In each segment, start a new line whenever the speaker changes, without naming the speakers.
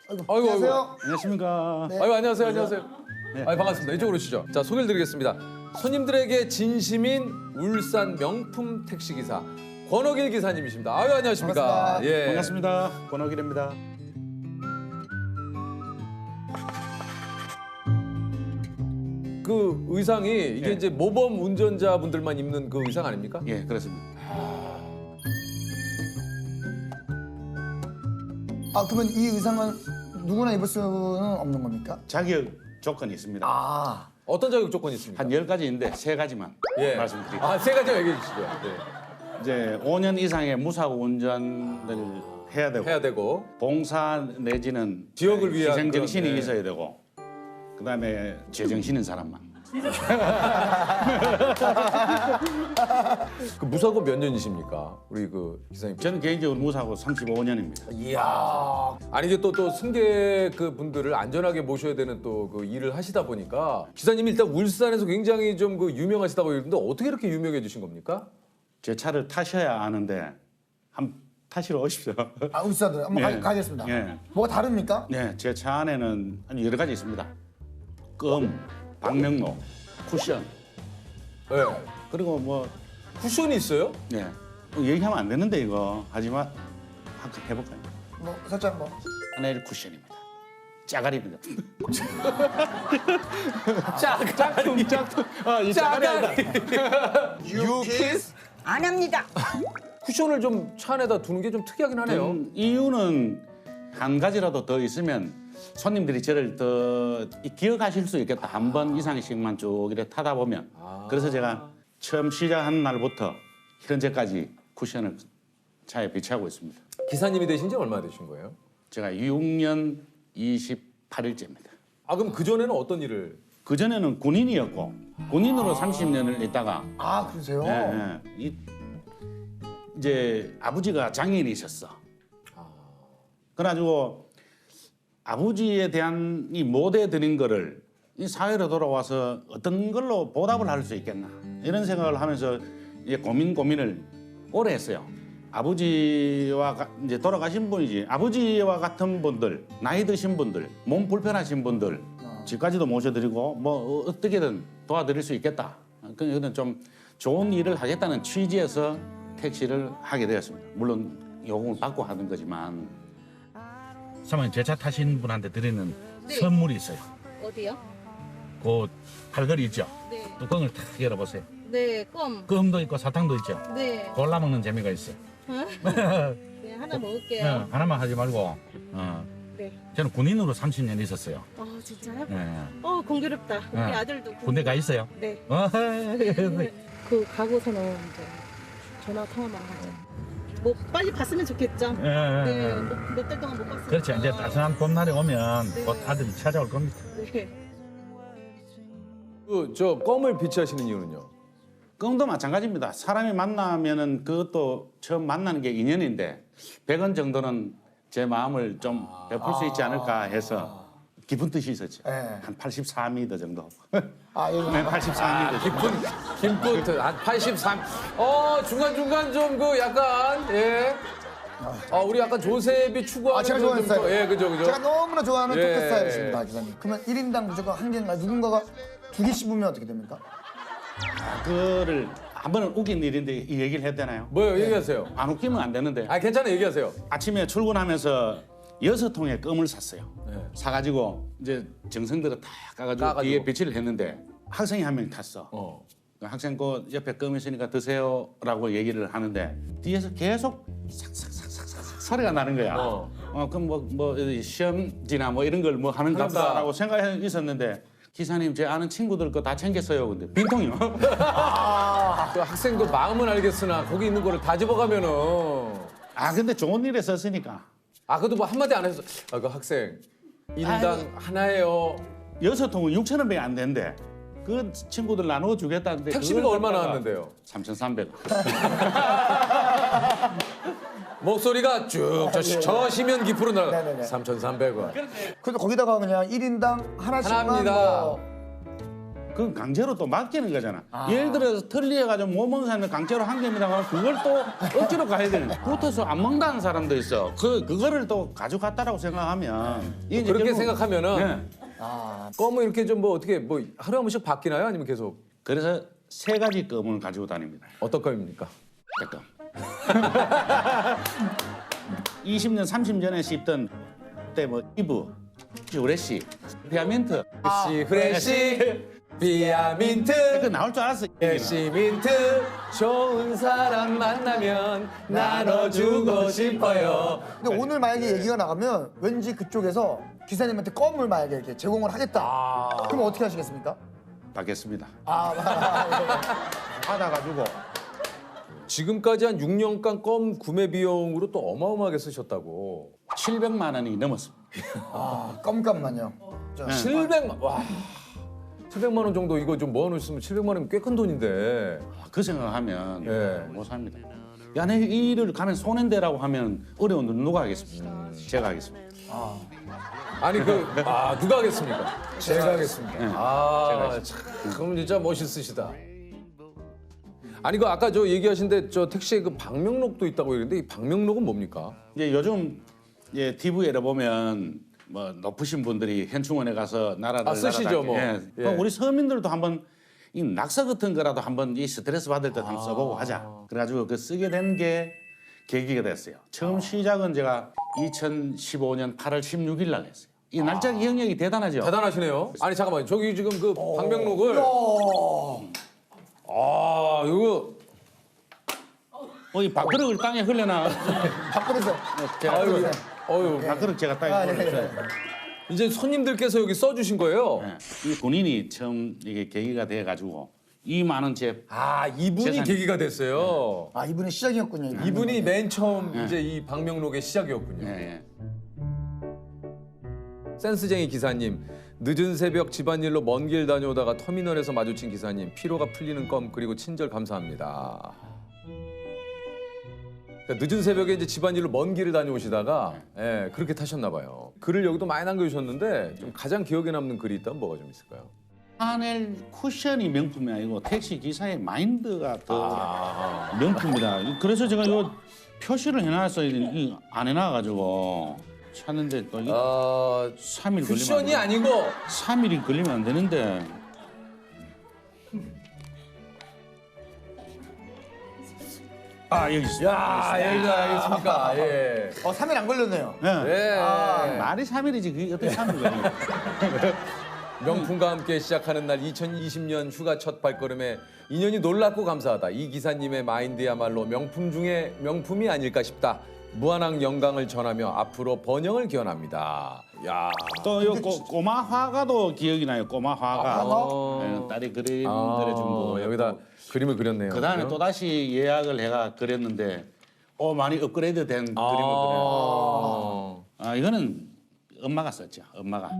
아이고,
안녕하세요.
안녕하십니까.
아이고, 안녕하세요. 안녕하세요.
네.
반갑습니다. 이쪽으로 오시죠. 자, 소개를 드리겠습니다. 손님들에게 진심인 울산 명품 택시기사 권옥일 기사님이십니다. 아유, 안녕하십니까.
반갑습니다.
예.
반갑습니다. 권옥일입니다.
그 의상이 이게
예.
이제 모범 운전자분들만 입는 그 의상 아닙니까?
예, 그렇습니다.
아 그러면 이 의상은 누구나 입을 수는 없는 겁니까?
자격 조건이 있습니다.
아
어떤 자격 조건이 있습니까?
한 10가지인데 3가지만
예.
말씀드릴게요.
아, 세 가지 얘기해 주시죠. 네.
이제 5년 이상의 무사고 운전을 해야 되고
해야 되고
봉사 내지는
지역을 위한
희생 정신이
그런, 네.
있어야 되고 그다음에 제정신인 사람만.
그 무사고 몇 년이십니까? 우리 그 기사님.
저는 개인적으로 무사고 35년입니다.
이야. 아니 이게 또 승객 그 분들을 안전하게 모셔야 되는 또 그 일을 하시다 보니까 기사님이 일단 울산에서 굉장히 좀 그 유명하시다고 그러는데 어떻게 이렇게 유명해지신 겁니까?
제 차를 타셔야 아는데 한번 타시러 오십시오.
아, 울산으로 한번
예.
가겠습니다.
예.
뭐가 다릅니까?
네, 제 차 안에는 아주 여러 가지 있습니다. 껌, 방명록, 쿠션,
네.
그리고 뭐
쿠션이 있어요?
네, 얘기하면 안 되는데 이거 하지만 한번 해볼까요?
뭐 살짝 뭐
하나의 쿠션입니다. 짜가리입니다.
짝퉁.
이
짜가리.
유키스?
안 합니다.
쿠션을 좀 차 안에다 두는 게 좀 특이하긴 하네요.
이유는 한 가지라도 더 있으면 손님들이 저를 더 기억하실 수 있겠다. 한 번 이상씩만 쭉 이렇게 타다 보면. 그래서 제가 처음 시작한 날부터 현재까지 쿠션을 차에 비치하고 있습니다.
기사님이 되신 지 얼마나 되신 거예요?
제가 6년 28일째입니다.
아 그럼 그 전에는 어떤 일을?
그전에는 군인이었고 군인으로 30년을 있다가
아 그러세요?
이제 아버지가 장애인이셨어. 그래가지고 아버지에 대한 이 못해 드린 거를 이 사회로 돌아와서 어떤 걸로 보답을 할 수 있겠나 이런 생각을 하면서 이제 고민을 오래 했어요. 아버지와 이제 돌아가신 분이지 아버지와 같은 분들 나이 드신 분들 몸 불편하신 분들 집까지도 모셔드리고 뭐 어떻게든 도와드릴 수 있겠다. 그는 좀 좋은 일을 하겠다는 취지에서 택시를 하게 되었습니다. 물론 요금을 받고 하는 거지만. 사모님 제 차 타신 분한테 드리는
네.
선물이 있어요.
어디요?
그 팔걸이 있죠.
네.
뚜껑을 탁 열어보세요.
네, 껌.
껌도 있고 사탕도 있죠.
네.
골라 먹는 재미가 있어요.
네, 하나 먹을게요.
하나만 하지 말고.
네.
저는 군인으로 30년 있었어요.
진짜요?
예.
공교롭다. 우리 아들도
군대 가 있어요.
네.
네.
그 가고서는 이제 전화 통화만 하고. 뭐 빨리 봤으면 좋겠죠. 네. 몇 달 동안 못 봤어요.
그렇죠. 이제 따스한 봄날이 오면
네.
곧 아들이 찾아올 겁니다.
네.
그 저 껌을 비치하시는 이유는요?
껌도 마찬가지입니다. 사람이 만나면은 그것도 처음 만나는 게 인연인데 100원 정도는 제 마음을 좀 베풀 수 있지 않을까 해서 깊은 뜻이 있었죠.
네.
한 84m 정도.
아 여기
네, 84m 정도.
김포트 한 83. 중간 좀 그 약간 예. 우리 약간 조셉이 추구하는
제가
그
좋아하는
좀
스타일.
예, 그죠.
제가 너무나 좋아하는
예.
토크 스타일이십니다, 기사님. 그러면 1인당 무조건 한 개인가 누군가가 2개 씹으면 어떻게 됩니까?
그거를 한 번은 웃긴 일인데 이 얘기를 해야 되나요?
뭐요? 얘기하세요.
안 웃기면 안 되는데
괜찮아 얘기하세요.
아침에 출근하면서 6통의 껌을 샀어요.
네.
사가지고 이제 정성들을 다 까가지고
까가지고.
뒤에 배치를 했는데 학생이 한 명 탔어. 그 학생 그 옆에 껌 있으니까 드세요라고 얘기를 하는데 뒤에서 계속 삭삭삭삭삭 소리가 나는 거야. 그럼 뭐 시험지나 뭐 이런 걸 뭐 하는
그런가.
같다라고 생각해 있었는데 기사님 제 아는 친구들 거 다 챙겼어요. 근데 빈통이요.
그 학생도 마음은 알겠으나 거기 있는 거를 다 집어가면은
근데 좋은 일에 썼으니까.
그래도 뭐 한마디 안 해서 그 학생 인당 하나예요.
6통은 6,000원밖에 안 된대. 그 친구들 나눠 주겠다는데
택시비가 얼마 나왔는데요?
3,300원.
목소리가 쭉 저 시면 깊으로 나가.
네네네.
3,300원.
그래도 거기다가 그냥 1인당 하나씩만
하나입니다.
뭐
그건 강제로 또 맡기는 거잖아. 예를 들어서 틀리해가지고 못 먹는 사람은 강제로 한 개입니다 하면 그걸 또 억지로 가야 되는 거야. 붙어서 안 먹는다는 사람도 있어. 그거를 또 가져갔다라고 생각하면 이게 이제
그렇게
결국-
생각하면은
네.
껌은 이렇게 좀 뭐 어떻게 뭐 하루에 한 번씩 바뀌나요? 아니면 계속
그래서 3가지 껌을 가지고 다닙니다.
어떤 껌입니까?
껌. 20년, 30년 전에 씹던 그때 뭐 이브, 후레쉬, 피아민트
프레시 비아민트
그 나올 줄 알았어.
프레시 민트 좋은 사람 만나면 나눠주고 싶어요.
근데 오늘 만약에 얘기가 나가면 왠지 그쪽에서 기사님한테 껌을 만약에 이렇게 제공을 하겠다. 그럼 어떻게 하시겠습니까?
받겠습니다.
아,
받아가지고
지금까지 한 6년간 껌 구매 비용으로 또 어마어마하게 쓰셨다고.
700만 원이 넘었습니다.
껌값만요. 자,
700만 와. 700만 원 정도 이거 좀 모아놓으시면 700만 원이면 꽤 큰 돈인데.
그 생각하면
예.
못 삽니다. 야, 내 이 일을 가면 손해인데라고 하면 어려운 일 누가 하겠습니까? 제가 하겠습니다.
아니 누가 하겠습니까? 제가 하겠습니다.
네.
그럼 진짜 멋있으시다. 아니 그 아까 저 얘기하신데 저 택시에 그 방명록도 있다고 그러는데 이 방명록은 뭡니까?
이제 요즘 TV에 보면 뭐 높으신 분들이 현충원에 가서 나라를
쓰시죠, 뭐.
예.
예.
우리 서민들도 한번 이 낙서 같은 거라도 한번 이 스트레스 받을 때 한번 써보고 하자. 그래가지고 그 쓰게 된 게 계기가 됐어요. 처음 시작은 제가 2015년 8월 16일 날 했어요. 이 날짜 기억력이 대단하죠.
대단하시네요. 아니 잠깐만요. 저기 지금 그 방명록을 이거
이 밥그릇을 땅에 흘려놔.
밥그릇에.
제가
아유, 어유
밥그릇 제가 땅에
아, 네,
흘렸어요.
네.
이제 손님들께서 여기 써주신 거예요.
네. 이 군인이 처음 이게 계기가 돼가지고 이 많은 제
이분이
재산.
계기가 됐어요.
아, 이분의 시작이었군요.
이분이 맨 처음 이제 이 방명록의 시작이었군요.
예.
센스쟁이 기사님, 늦은 새벽 집안일로 먼 길 다녀오다가 터미널에서 마주친 기사님, 피로가 풀리는 껌 그리고 친절 감사합니다. 그러니까 늦은 새벽에 이제 집안일로 먼 길을 다녀오시다가 그렇게 타셨나 봐요. 글을 여기도 많이 남겨주셨는데 좀 가장 기억에 남는 글이 있다면 뭐가 좀 있을까요?
하넬 쿠션이 명품이 아니고 택시 기사의 마인드가 더 명품이다. 그래서 제가 이 표시를 해놨어요. 이 안 해놔가지고 찾는데 또 3일 걸리면
쿠션이 아니고
3일이 걸리면 안 되는데. 여기 있어.
여기가 있습니까? 예.
3일 안 걸렸네요.
예.
말이 3일이지 그게 어떻게 3일 걸리냐.
명품과 함께 시작하는 날 2020년 휴가 첫 발걸음에 인연이 놀랍고 감사하다. 이 기사님의 마인드야말로 명품 중에 명품이 아닐까 싶다. 무한한 영광을 전하며 앞으로 번영을 기원합니다. 야.
또 요 꼬마 화가도 기억이 나요. 꼬마 화가.
화가?
딸이 그림 그려준 거.
여기다 그림을 그렸네요.
그 다음에 또 다시 예약을 해가 그렸는데 많이 업그레이드 된 그림을 그려요. 이거는 엄마가 썼죠. 엄마가.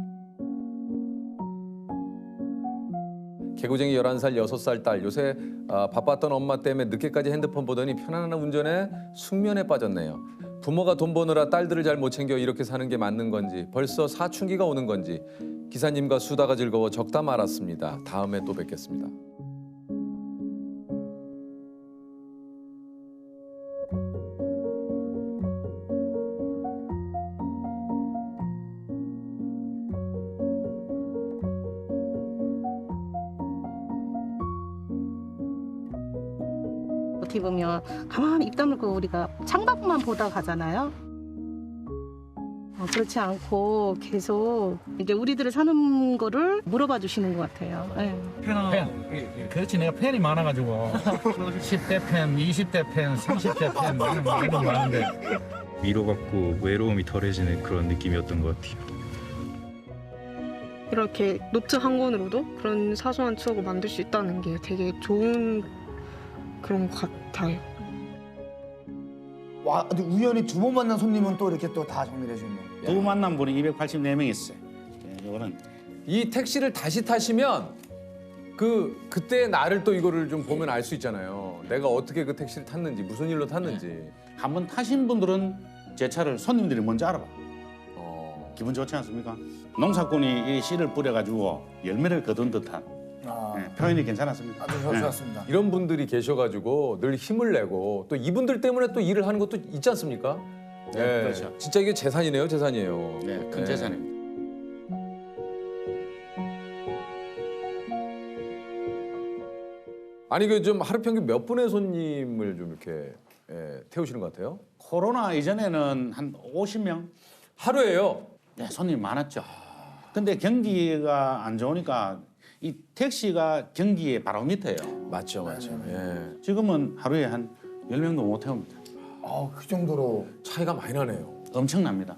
개구쟁이 11살, 6살 딸. 요새 바빴던 엄마 때문에 늦게까지 핸드폰 보더니 편안한 운전에 숙면에 빠졌네요. 부모가 돈 버느라 딸들을 잘 못 챙겨 이렇게 사는 게 맞는 건지 벌써 사춘기가 오는 건지 기사님과 수다가 즐거워 적다 말았습니다. 다음에 또 뵙겠습니다.
어떻게 보면 가만히 입 다물고 우리가 창밖만 보다 가잖아요. 그렇지 않고 계속 이제 우리들을 사는 거를 물어봐 주시는 것 같아요. 네.
팬. 그렇지 내가 팬이 많아가지고 10대 팬, 20대 팬, 30대 팬 많은데
위로받고 외로움이 덜해지는 그런 느낌이었던 것 같아요.
이렇게 노트 한 권으로도 그런 사소한 추억을 만들 수 있다는 게 되게 좋은 그런 것 같아요.
와, 근데 우연히 2번 만난 손님은 또 이렇게 또 다 정리를 해주네요.
두 만난 분이 284명 있어요. 이거는
이 택시를 다시 타시면 그때의 나를 또 이거를 좀 보면 알 수 있잖아요. 내가 어떻게 그 택시를 탔는지 무슨 일로 탔는지.
한번 타신 분들은 제 차를 손님들이 먼저 알아봐.
어.
기분 좋지 않습니까? 농사꾼이 이 씨를 뿌려가지고 열매를 거둔 듯한 표현이 괜찮았습니다.
아주 좋았습니다.
이런 분들이 계셔가지고 늘 힘을 내고 또 이분들 때문에 또 일을 하는 것도 있지 않습니까?
네, 그렇죠.
진짜 이게 재산이네요, 재산이에요.
네, 큰
네.
재산입니다.
아니 그 좀 하루 평균 몇 분의 손님을 좀 이렇게 태우시는 것 같아요?
코로나 이전에는 한 50명
하루에요?
네, 손님 많았죠. 근데 경기가 안 좋으니까 이 택시가 경기의 바로 밑에요.
맞죠. 예.
지금은 하루에 한 10명도 못 태웁니다.
그 정도로
차이가 많이 나네요.
엄청납니다.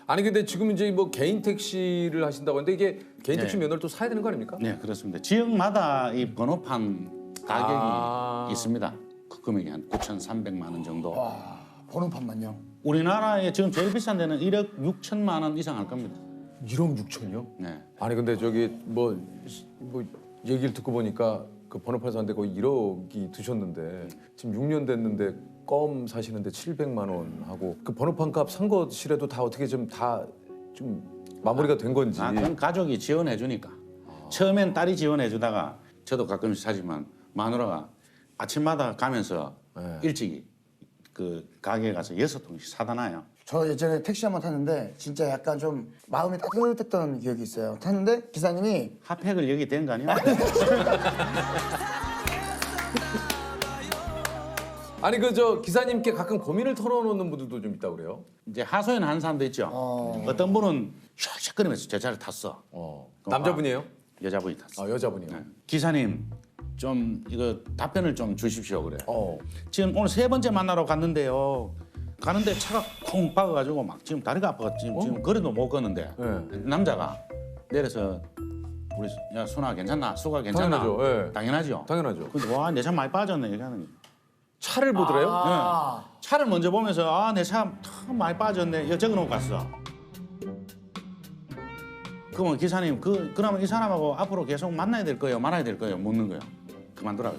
아니 근데 지금 이제 뭐 개인 택시를 하신다고 하는데 이게 개인 택시
네.
면허를 또 사야 되는 거 아닙니까?
네, 그렇습니다. 지역마다 이 번호판 가격이
아.
있습니다. 그 금액이 한 9,300만 원 정도.
번호판만요.
우리나라에 지금 제일 비싼 데는 1억 6천만 원 이상 할 겁니다.
1억 6천이요?
네.
아니 근데 저기 뭐 얘기를 듣고 보니까 그 번호판 사는데 거의 1억이 드셨는데 지금 6년 됐는데 껌 사시는데 700만 원 하고 그 번호판 값 산 것이라도 다 어떻게 좀 다 좀 마무리가 된 건지.
그건 가족이 지원해 주니까. 처음엔 딸이 지원해 주다가 저도 가끔씩 사지만 마누라가 아침마다 가면서
네.
일찍이 그 가게에 가서 6통씩 사다 놔요.
저 예전에 택시 한번 탔는데 진짜 약간 좀 마음이 따뜻했던 기억이 있어요. 탔는데 기사님이
핫팩을 여기 댄 거 아니야?
아니 그 저 기사님께 가끔 고민을 털어놓는 분들도 좀 있다고 그래요.
이제 하소연하는 사람도 있죠. 어떤 분은 샥샥거리면서 제 차를 탔어.
남자분이에요?
여자분이 탔어.
아 여자분이요.
네. 기사님 좀 이거 답변을 좀 주십시오 그래.
어.
지금 오늘 3번째 만나러 갔는데요. 가는데 차가 콩 박아가지고 막 지금 다리가 아파서 지금 거리도 못 걷는데
네.
남자가 내려서 우리 야 순아 괜찮나? 수가 괜찮나?
당연하죠. 예.
당연하죠.
당연하죠.
근데 와 내 차 많이 빠졌네 얘기하는 거.
차를 보더래요?
차를 먼저 보면서 아 내 차 많이 빠졌네 이거 적어놓고 갔어. 그러면 기사님 그러면 이 사람하고 앞으로 계속 만나야 될 거예요 말아야 될 거예요 묻는 거예요. 그만두라.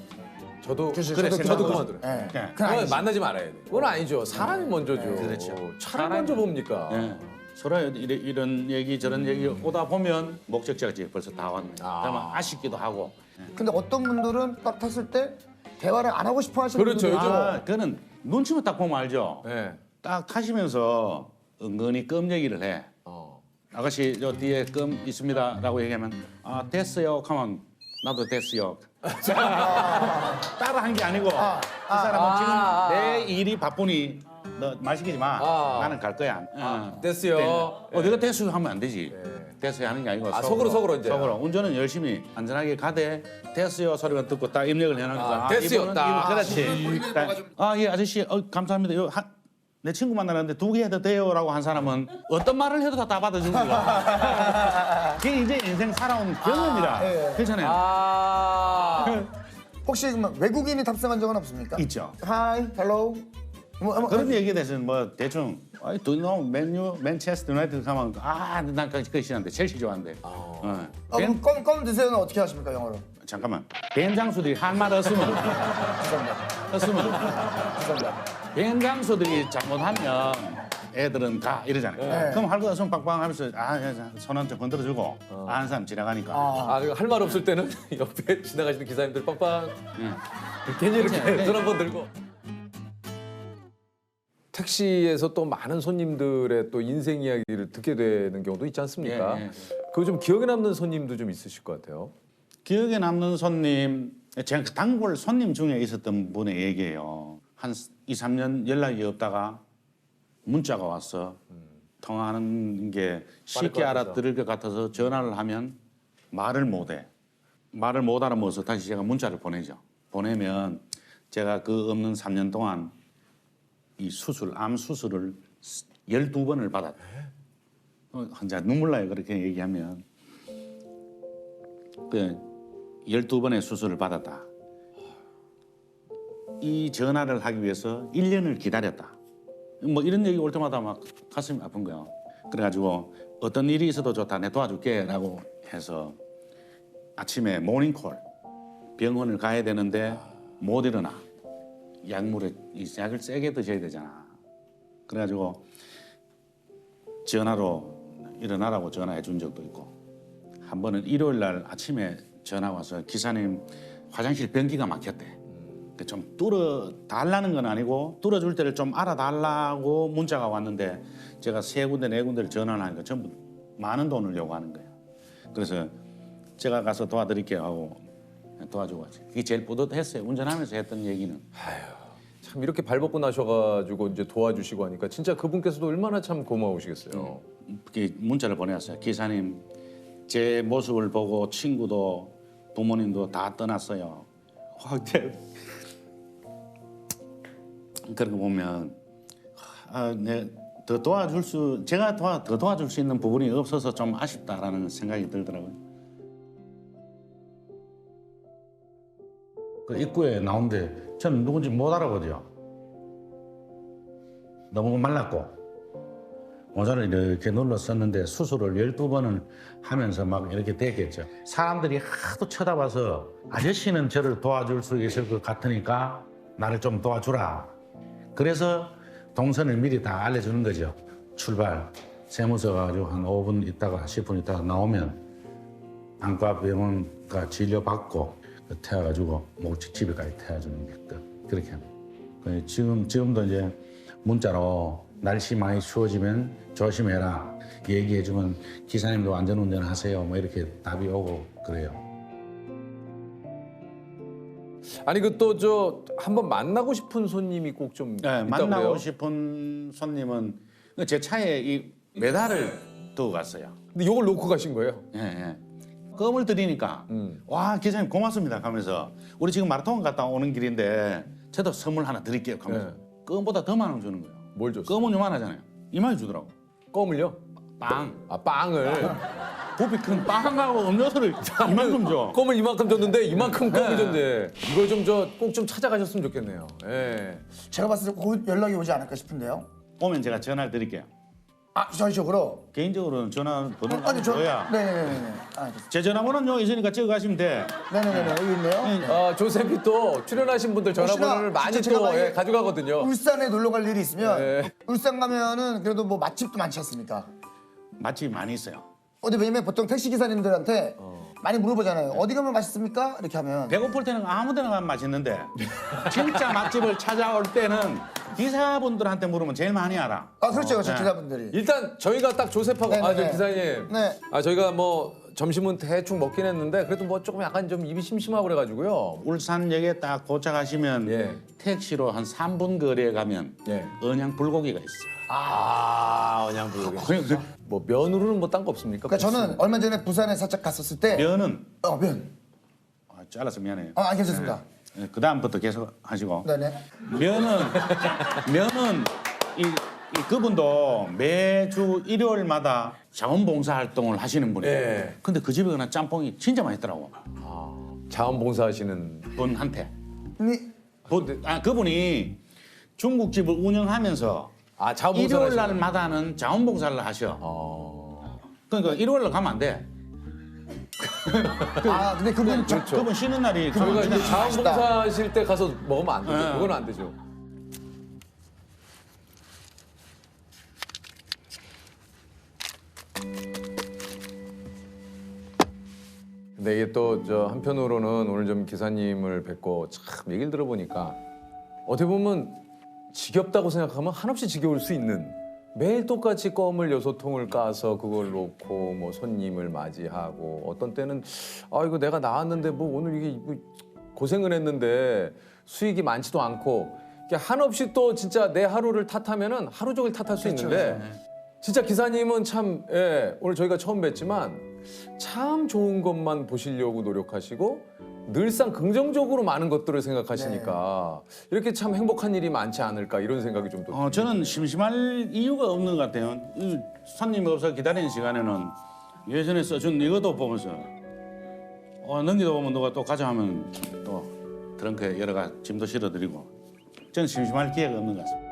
저도
그치,
그래,
저도
생각하고
그만두래.
예.
네.
그건 아니지.
만나지 말아야 돼. 그건 아니죠. 사람이 먼저죠.
그렇죠.
차를
사람이-
먼저 봅니까?
예. 서로 이런 얘기 저런 얘기 오다 보면 목적지가 벌써 다 왔네. 그러면 아쉽기도 하고.
근데 어떤 분들은 딱 탔을 때 대화를 안 하고 싶어 하시는
그렇죠.
분들도
요즘-
있고.
그거는 눈치만 딱 보면 알죠.
네.
딱 타시면서 은근히 껌 얘기를 해. 아가씨 저 뒤에 껌 있습니다라고 얘기하면 아 됐어요. 하면 나도 됐어요. 따라 한 게 아니고 이 사람은 지금 내 일이 바쁘니 너 말 시키지 마. 나는 갈 거야.
됐어요.
내가 됐어요 하면 안 되지. 됐어요 하는 게 아니고
속으로 이제.
속으로 운전은 열심히 안전하게 가되 됐어요 소리가 듣고 딱 입력을 해놓으니까
됐어요,
이분은
딱.
그렇지. 아예 아저씨 감사합니다. 내 친구 만나는데 2개 해도 돼요라고 한 사람은 어떤 말을 해도 다 받아주는 거야. 그게 이제 인생 살아온 경험이라. 그렇잖아요.
혹시 그러면 외국인이 탑승한 적은 없습니까?
있죠.
하이, 헬로.
그런 얘기에 대해서는 뭐 대충 do you know 맨유, 맨체스터 유나이티드 가면 난 그거 싫어하는데 첼시 좋아하는데.
그럼 껌 드세요는 어떻게 하십니까 영어로?
잠깐만. 벤장수들이 한 말 없으면 벤장수들이 잘못하면 애들은 가 이러잖아요. 그럼 할 거 없으면 빵빵하면서 손 한 점 흔들어주고 아는 사람 지나가니까.
할 말 없을 때는 옆에 지나가시는 기사님들 빵빵 괜히 이렇게
그렇지.
손 한번 들고. 택시에서 또 많은 손님들의 또 인생 이야기를 듣게 되는 경우도 있지 않습니까?
예.
그거 좀 기억에 남는 손님도 좀 있으실 것 같아요.
기억에 남는 손님, 제가 단골 손님 중에 있었던 분의 얘기예요. 한 2, 3년 연락이 없다가 문자가 왔어. 통화하는 게 쉽게
것 같아서.
알아들을 것 같아서 전화를 하면 말을 못해. 말을 못 알아먹어서 다시 제가 문자를 보내죠. 보내면 제가 그 없는 3년 동안 이 암 수술을 12번을 받았다. 혼자 눈물 나요. 그렇게 얘기하면. 그 12번의 수술을 받았다. 이 전화를 하기 위해서 1년을 기다렸다. 뭐 이런 얘기 올 때마다 막 가슴이 아픈 거야. 그래가지고 어떤 일이 있어도 좋다. 내 도와줄게 라고 해서 아침에 모닝콜 병원을 가야 되는데 못 일어나. 약을 세게 드셔야 되잖아. 그래가지고 전화로 일어나라고 전화해 준 적도 있고 한 번은 일요일 날 아침에 전화 와서 기사님 화장실 변기가 막혔대. 좀 뚫어 달라는 건 아니고 뚫어줄 때를 좀 알아달라고 문자가 왔는데 제가 3군데 4군데를 전화를 하니까 전부 많은 돈을 요구하는 거예요. 그래서 제가 가서 도와드릴게요 하고 도와주고 왔지. 그게 제일 뿌듯했어요. 운전하면서 했던 얘기는.
참 이렇게 발벗고 나셔가지고 이제 도와주시고 하니까 진짜 그분께서도 얼마나 참 고마우시겠어요.
그 문자를 보내왔어요. 기사님, 제 모습을 보고 친구도 부모님도 다 떠났어요. 그런 거 보면 제가 더 도와줄 수 있는 부분이 없어서 좀 아쉽다라는 생각이 들더라고요. 그 입구에 나오는데 저는 누군지 못 알아보죠. 너무 말랐고 모자를 이렇게 눌렀었는데 수술을 12번을 하면서 막 이렇게 됐겠죠. 사람들이 하도 쳐다봐서 아저씨는 저를 도와줄 수 있을 것 같으니까 나를 좀 도와주라. 그래서 동선을 미리 다 알려주는 거죠. 출발, 세무서 가지고 한 5분 있다가 10분 있다가 나오면 안과 병원가 진료받고 태워가지고 목적 집에까지 태워주는 게 그렇게 합니다. 지금도 이제 문자로 날씨 많이 추워지면 조심해라 얘기해주면 기사님도 안전운전 하세요 뭐 이렇게 답이 오고 그래요.
아니 그 또 저 한번 만나고 싶은 손님이 꼭 좀
네,
있다고
만나고
그래요?
싶은 손님은 제 차에 이 메달을 두고 갔어요.
근데 이걸 놓고 가신 거예요?
예, 예. 껌을 드리니까 와 기사님 고맙습니다 하면서 우리 지금 마라톤 갔다 오는 길인데 저도 선물 하나 드릴게요 하면서 껌보다 더 많은 거 주는 거예요.
뭘 줬어요?
껌은 요만하잖아요. 이만히 주더라고.
껌을요?
빵.
아 빵을.
부피 큰 빵하고 음료수를 이만큼 줘.
껌을 이만큼 줬는데 이만큼 껌을 줬는데 이걸 좀 꼭 좀 찾아가셨으면 좋겠네요. 예.
제가 봤을 때 곧 연락이 오지 않을까 싶은데요.
오면 제가 전화를 드릴게요.
아, 저희 쪽으로.
개인적으로는 전화 번호를
아니, 저.
줘야
네네네네. 아,
제 전화번호는 여기 있으니까 찍어 가시면 돼.
네네네. 여기 있네요.
조셉이 또 출연하신 분들 전화번호를
혹시나
많이
진짜 제가
또
만약에
가져가거든요.
울산에 놀러 갈 일이 있으면
네.
울산 가면은 그래도 뭐 맛집도 많지 않습니까?
맛집이 많이 있어요.
근데 왜냐면 보통 택시 기사님들한테 많이 물어보잖아요. 어디 가면 맛있습니까? 이렇게 하면.
배고플 때는 아무 데나 가면 맛있는데 진짜 맛집을 찾아올 때는 기사분들한테 물으면 제일 많이 알아.
아, 그렇죠. 그렇죠.
네.
기사분들이.
일단 저희가 딱 조셉하고
네네네.
저 기사님.
네.
저희가 뭐 점심은 대충 먹긴 했는데 그래도 뭐 조금 약간 좀 입이 심심하고 그래가지고요.
울산역에 딱 도착하시면
예.
택시로 한 3분 거리에 가면
예.
언양 불고기가 있어.
그냥 불고기. 뭐 면으로는 뭐 딴 거 없습니까?
그러니까 저는 얼마 전에 부산에 살짝 갔었을 때.
면은
면.
잘라서 미안해요.
아, 괜찮습니다.
그 다음부터 계속 하시고.
네네.
면은 이 그분도 매주 일요일마다 자원봉사 활동을 하시는 분이에요.
예.
근데 그 집에 가는 짬뽕이 진짜 맛있더라고.
자원봉사하시는
분한테.
네.
그분이 중국집을 운영하면서
자원봉사
일요일 날마다는 자원봉사를 하셔. 그러니까 일요일 날 가면 안 돼.
근데 그분
그렇죠.
그분 쉬는 날이
저희가 이제
그냥
자원봉사 하실 때 가서 먹으면 안 되죠. 그건 안 되죠. 근데 이게 또 저 한편으로는 오늘 좀 기사님을 뵙고 참 얘기를 들어보니까 어떻게 보면 지겹다고 생각하면 한없이 지겨울 수 있는 매일 똑같이 껌을 6통을 까서 그걸 놓고 뭐 손님을 맞이하고 어떤 때는 이거 내가 나왔는데 뭐 오늘 이게 뭐 고생을 했는데 수익이 많지도 않고 이게 한없이 또 진짜 내 하루를 탓하면은 하루 종일 탓할 수 있는데 진짜 기사님은 참 오늘 저희가 처음 뵀지만 참 좋은 것만 보시려고 노력하시고 늘상 긍정적으로 많은 것들을 생각하시니까 이렇게 참 행복한 일이 많지 않을까 이런 생각이 좀 또
저는 심심할 이유가 없는 것 같아요. 손님이 없어 기다리는 시간에는 예전에 써준 이것도 보면서 넘기다 보면 누가 또 가자 하면 또 트렁크에 여러 가지 짐도 실어드리고 저는 심심할 기회가 없는 것 같습니다.